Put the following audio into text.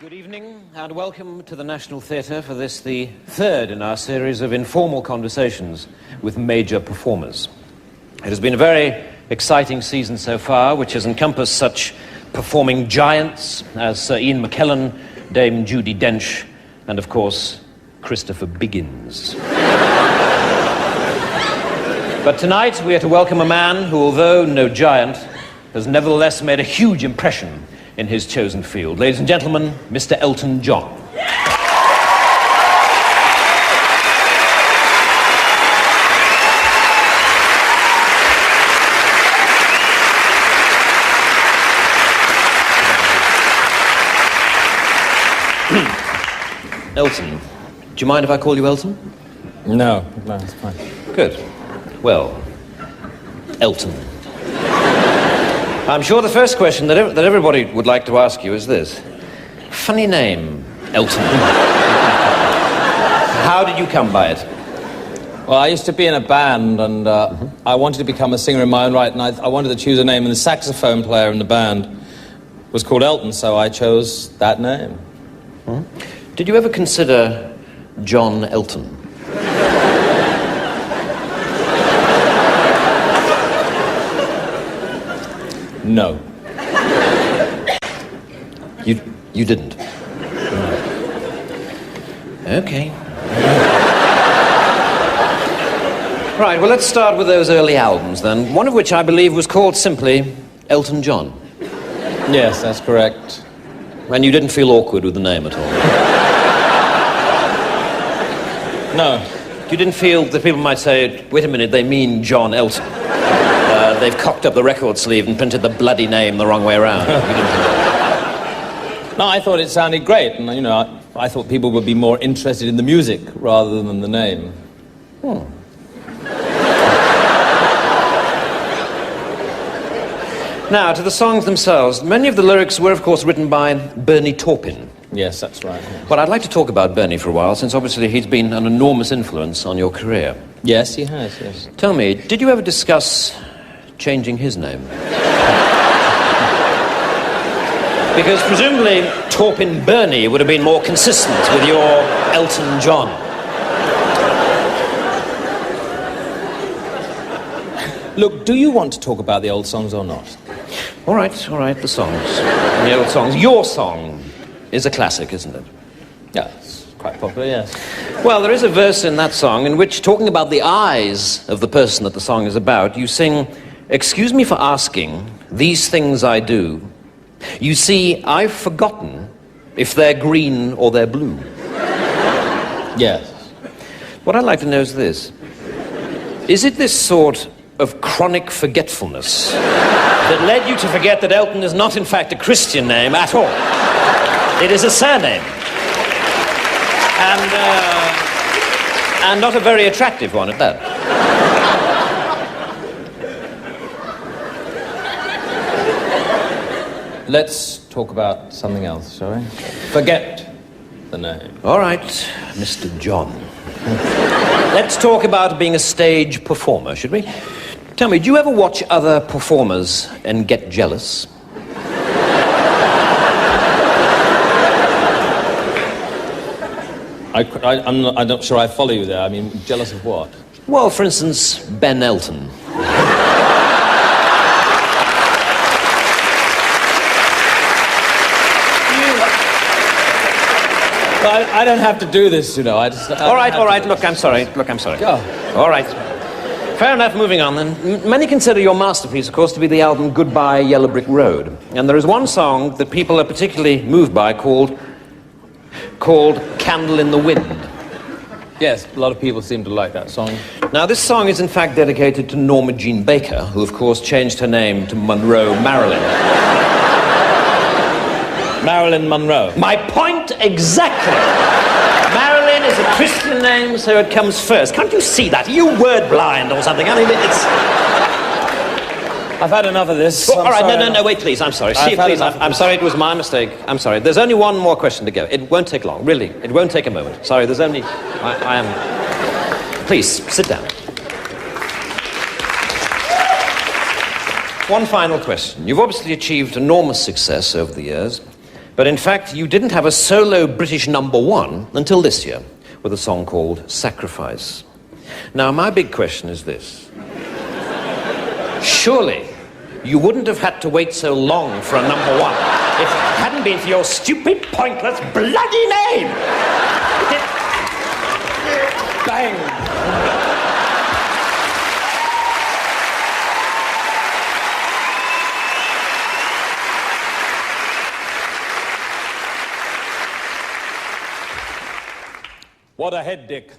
Good evening and welcome to the National Theatre for this, the third in our series of informal conversations with major performers. It has been a very exciting season so far, which has encompassed such performing giants as Sir Ian McKellen, Dame Judi Dench, and of course, Christopher Biggins. But tonight we are to welcome a man who, although no giant, has nevertheless made a huge impression in his chosen field. Ladies and gentlemen, Mr. Elton John. Elton, do you mind if I call you Elton? No, it's fine. Good. Well, Elton. I'm sure the first question that everybody would like to ask you is this. Funny name, Elton. How did you come by it? Well, I used to be in a band, and I wanted to become a singer in my own right, and I wanted to choose a name, and the saxophone player in the band was called Elton, so I chose that name. Did you ever consider John Elton? No. You didn't? No. Okay. Right, well, let's start with those early albums, then. One of which I believe was called simply Elton John. Yes, that's correct. And you didn't feel awkward with the name at all? No. You didn't feel that people might say, wait a minute, they mean John Elton. They've cocked up the record sleeve and printed the bloody name the wrong way around. No, I thought it sounded great, and, you know, I thought people would be more interested in the music rather than the name. Now, to the songs themselves, many of the lyrics were, of course, written by Bernie Taupin. Yes, that's right. Yes. Well, I'd like to talk about Bernie for a while, since obviously he's been an enormous influence on your career. Yes, he has, yes. Tell me, did you ever discuss changing his name? Because presumably Taupin Bernie would have been more consistent with your Elton John. Look, do you want to talk about the old songs or not? All right, the songs. The old songs. Your song is a classic, isn't it? Yeah, it's quite popular, yes. Well, there is a verse in that song in which, talking about the eyes of the person that the song is about, you sing, "Excuse me for asking, these things I do. You see, I've forgotten if they're green or they're blue." Yes. What I'd like to know is this. Is it this sort of chronic forgetfulness that led you to forget that Elton is not, in fact, a Christian name at all? It is a surname. And not a very attractive one at that. Let's talk about something else, shall we? Forget the name. All right, Mr. John. Let's talk about being a stage performer, should we? Tell me, do you ever watch other performers and get jealous? I'm not sure I follow you there. I mean, jealous of what? Well, for instance, Ben Elton. Well, I don't have to do this, you know. All right. Look, I'm sorry. Go. All right. Fair enough, moving on then. Many consider your masterpiece, of course, to be the album Goodbye Yellow Brick Road. And there is one song that people are particularly moved by called Candle in the Wind. Yes, a lot of people seem to like that song. Now, this song is in fact dedicated to Norma Jean Baker, who of course changed her name to Monroe Marilyn. Marilyn Monroe. My point exactly. Marilyn is a Christian name, so it comes first. Can't you see that? Are you word blind or something? I mean, it's... I've had enough of this. Well, all right, no, wait, please. I'm sorry. I'm sorry, it was my mistake. I'm sorry. There's only one more question to go. It won't take long, really. It won't take a moment. Sorry, there's only... I am... Please, sit down. One final question. You've obviously achieved enormous success over the years, But in fact, you didn't have a solo British #1 until this year, with a song called Sacrifice. Now, my big question is this. Surely, you wouldn't have had to wait so long for a #1 if it hadn't been for your stupid, pointless, bloody name! Bang! What a head, Dick.